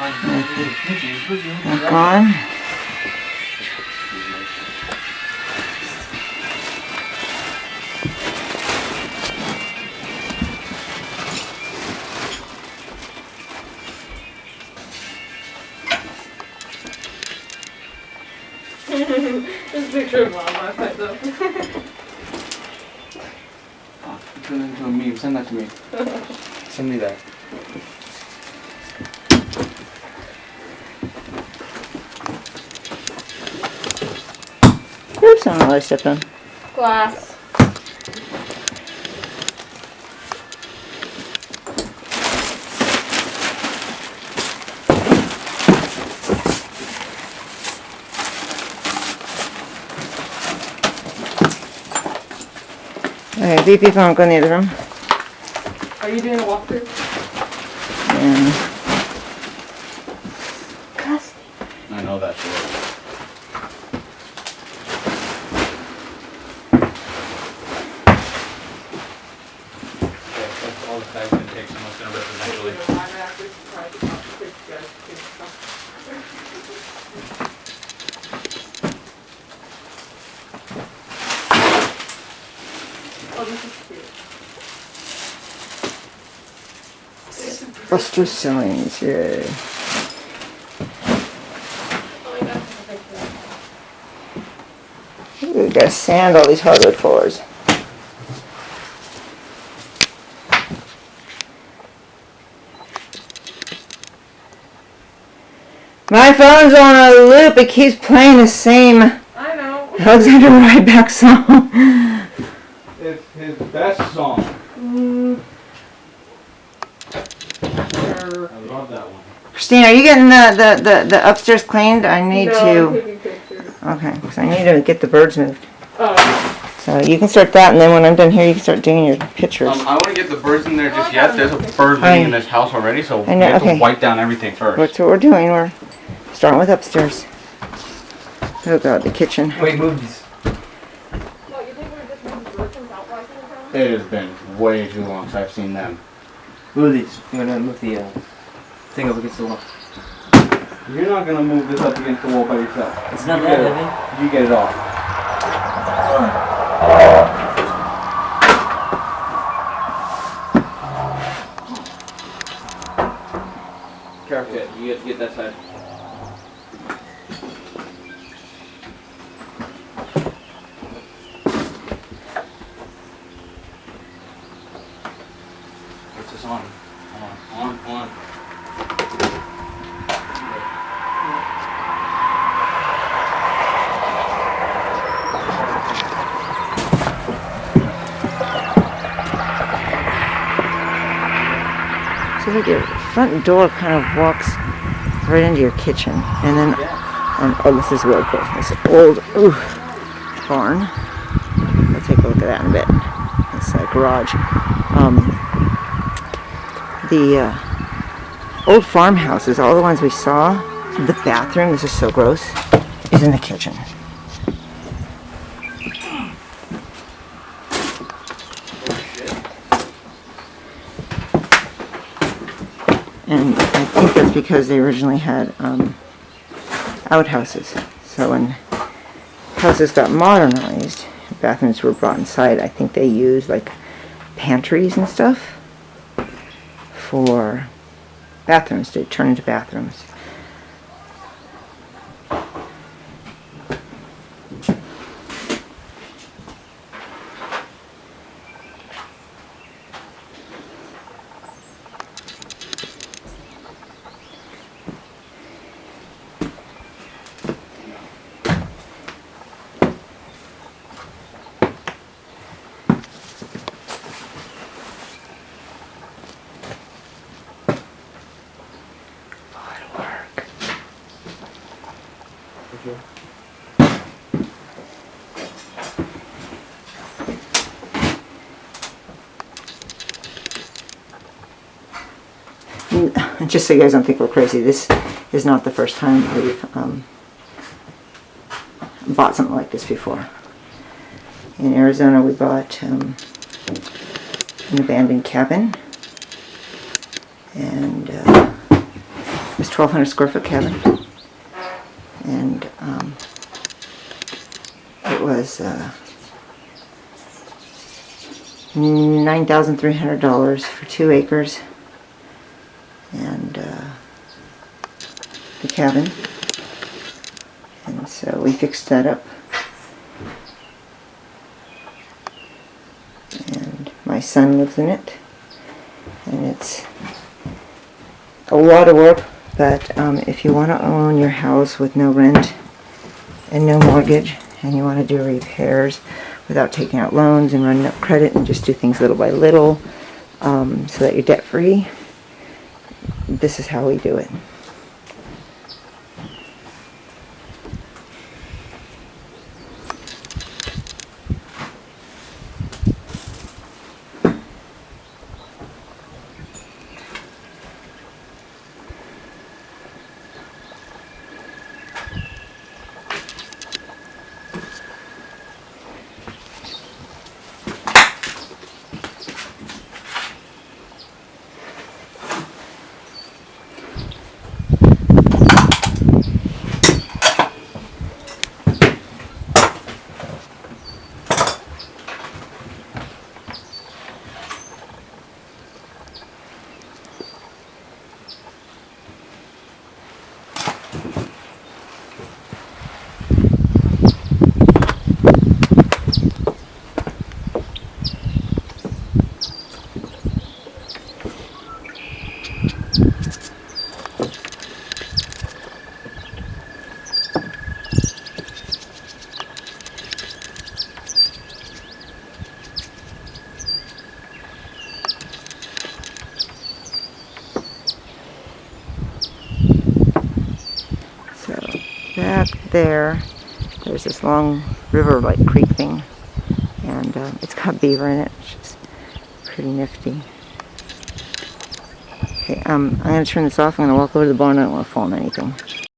Back on. There's a picture of Mom last night though. Turn it into a meme. Send that to me. Send me that. Oops, I don't know what I stepped on. Glass. Okay, beep beep, I won't go in the other room. Are you doing a walkthrough? And I know that shit. That's all the tags can take, so much gonna rip eventually. Oh, this is cute. Buster Ceilings, yay. Ooh, gotta sand all these hardwood floors. My phone's on a loop, it keeps playing the same I know. Alexander Rybak song. It's his best song. I love that one. Christine, are you getting the upstairs cleaned? I need No, I'm to. taking pictures. Okay, because I need to get the birds moved. Oh. So you can start that, and then when I'm done here, you can start doing your pictures. I want to get the birds in there just yet. There's a bird living in this house already, so we have to wipe down everything first. That's what we're doing. We're starting with upstairs. Oh god, the kitchen. Wait, move these. What, you think we're just moving birds without wiping them down? It has been way too long since I've seen them. Move these. I'm gonna move the thing up against the wall. You're not gonna move this up against the wall by yourself. It's not that heavy. You get it off. Careful, you have to get that side. What's this on? On. So like your front door kind of walks right into your kitchen, and then oh, this is really cool. This old barn. We'll take a look at that in a bit. It's a garage. The old farmhouses, all the ones we saw, the bathroom, this is so gross, is in the kitchen. And I think that's because they originally had outhouses. So when houses got modernized, bathrooms were brought inside. I think they used like pantries and stuff for bathrooms to turn into bathrooms. Just so you guys don't think we're crazy, this is not the first time we've bought something like this before. In Arizona, we bought an abandoned cabin, and Mr. 1,200 square foot cabin. And it was $9,300 for 2 acres. And the cabin. And so we fixed that up. And my son lives in it. And it's a lot of work, but if you want to own your house with no rent and no mortgage, and you want to do repairs without taking out loans and running up credit and just do things little by little so that you're debt free, this is how we do it. Back there's this long river like creek thing, and it's got beaver in it, which is pretty nifty. Okay, I'm going to turn this off. I'm going to walk over to the barn. I don't want to fall on anything.